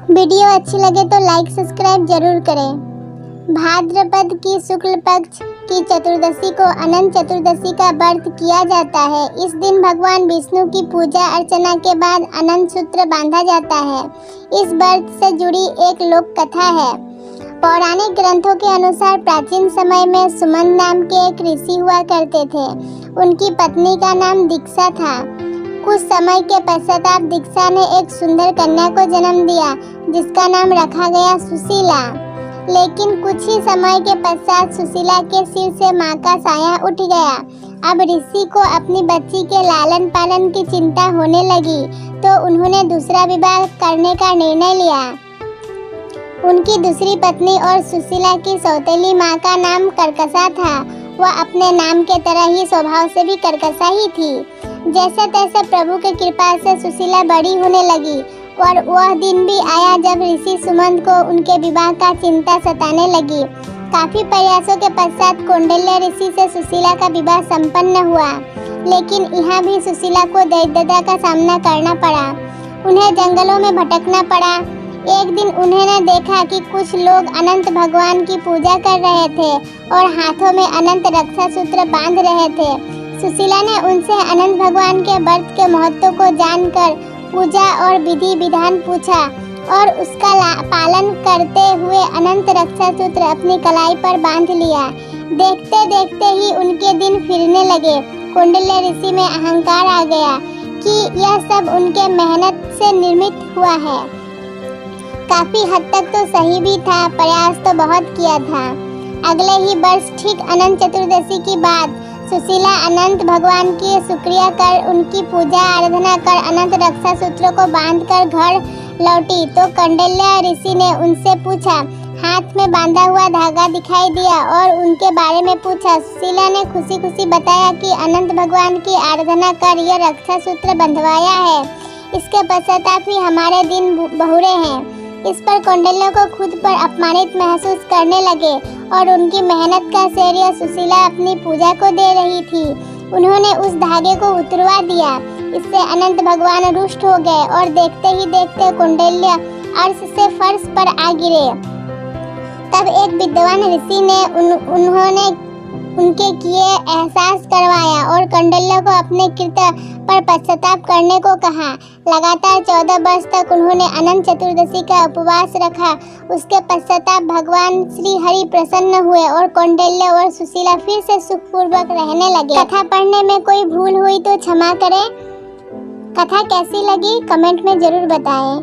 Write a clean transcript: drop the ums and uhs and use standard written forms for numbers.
Video अच्छी लगे तो लाइक सब्सक्राइब जरूर करें। भाद्रपद की शुक्ल पक्ष की चतुर्दशी को अनंत चतुर्दशी का व्रत किया जाता है। इस दिन भगवान विष्णु की पूजा अर्चना के बाद अनंत सूत्र बांधा जाता है। इस व्रत से जुड़ी एक लोक कथा है। पौराणिक ग्रंथों के अनुसार प्राचीन समय में सुमंत नाम के एक ऋषि हुआ करते थे। उनकी पत्नी का नाम दीक्षा था। कुछ समय के पश्चात दीक्षा ने एक सुंदर कन्या को जन्म दिया जिसका नाम रखा गया सुशीला। लेकिन कुछ ही समय के पश्चात सुशीला के सिर से मां का साया उठ गया। अब ऋषि को अपनी बच्ची के लालन पालन की चिंता होने लगी तो उन्होंने दूसरा विवाह करने का निर्णय लिया। उनकी दूसरी पत्नी और सुशीला की सौतेली मां का नाम कर्कशा था। वह अपने नाम के तरह ही स्वभाव से भी कर्कशा ही थी। जैसे तैसे प्रभु की कृपा से सुशीला बड़ी होने लगी और वह दिन भी आया जब ऋषि सुमंत को उनके विवाह का चिंता सताने लगी। काफी प्रयासों के पश्चात कौंडिल्य ऋषि से सुशीला का विवाह संपन्न हुआ, लेकिन यहाँ भी सुशीला को दैत्यता का सामना करना पड़ा। उन्हें जंगलों में भटकना पड़ा। एक दिन उन्होंने देखा कि कुछ लोग अनंत भगवान की पूजा कर रहे थे और हाथों में अनंत रक्षा सूत्र बांध रहे थे। सुशीला ने उनसे अनंत भगवान के व्रत के महत्व को जानकर पूजा और विधि विधान पूछा और उसका पालन करते हुए अनंत रक्षा सूत्र अपनी कलाई पर बांध लिया। देखते देखते ही उनके दिन फिरने लगे। कौंडिल्य ऋषि में अहंकार आ गया कि यह सब उनके मेहनत से निर्मित हुआ है। काफी हद तक तो सही भी था, प्रयास तो बहुत किया था। अगले ही वर्ष ठीक अनंत चतुर्दशी की बात, सुशीला अनंत भगवान की शुक्रिया कर उनकी पूजा आराधना कर अनंत रक्षा सूत्रों को बांधकर घर लौटी तो कौंडिल्य ऋषि ने उनसे पूछा। हाथ में बांधा हुआ धागा दिखाई दिया और उनके बारे में पूछा। सुशीला ने खुशी खुशी बताया कि अनंत भगवान की आराधना कर यह रक्षा सूत्र बंधवाया है। इसके पश्चाताप ही हमारे दिन बहुरे हैं। इस पर कौंडिल्य को खुद पर अपमानित महसूस करने लगे और उनकी मेहनत का श्रेय सुशीला अपनी पूजा को दे रही थी। उन्होंने उस धागे को उतरवा दिया। इससे अनंत भगवान रुष्ट हो गए और देखते ही देखते कौंडिल्य अर्श से फर्श पर आ गिरे। तब एक विद्वान ऋषि ने उन्होंने उनके किए एहसास करवाया और कौंडिल्य को अपने कृत्य पर पश्चाताप करने को कहा। लगातार 14 वर्ष तक उन्होंने अनंत चतुर्दशी का उपवास रखा। उसके पश्चाताप भगवान श्री हरि प्रसन्न हुए और कौंडिल्य और सुशीला फिर से सुखपूर्वक रहने लगे। कथा पढ़ने में कोई भूल हुई तो क्षमा करें। कथा कैसी लगी कमेंट में जरूर बताएं।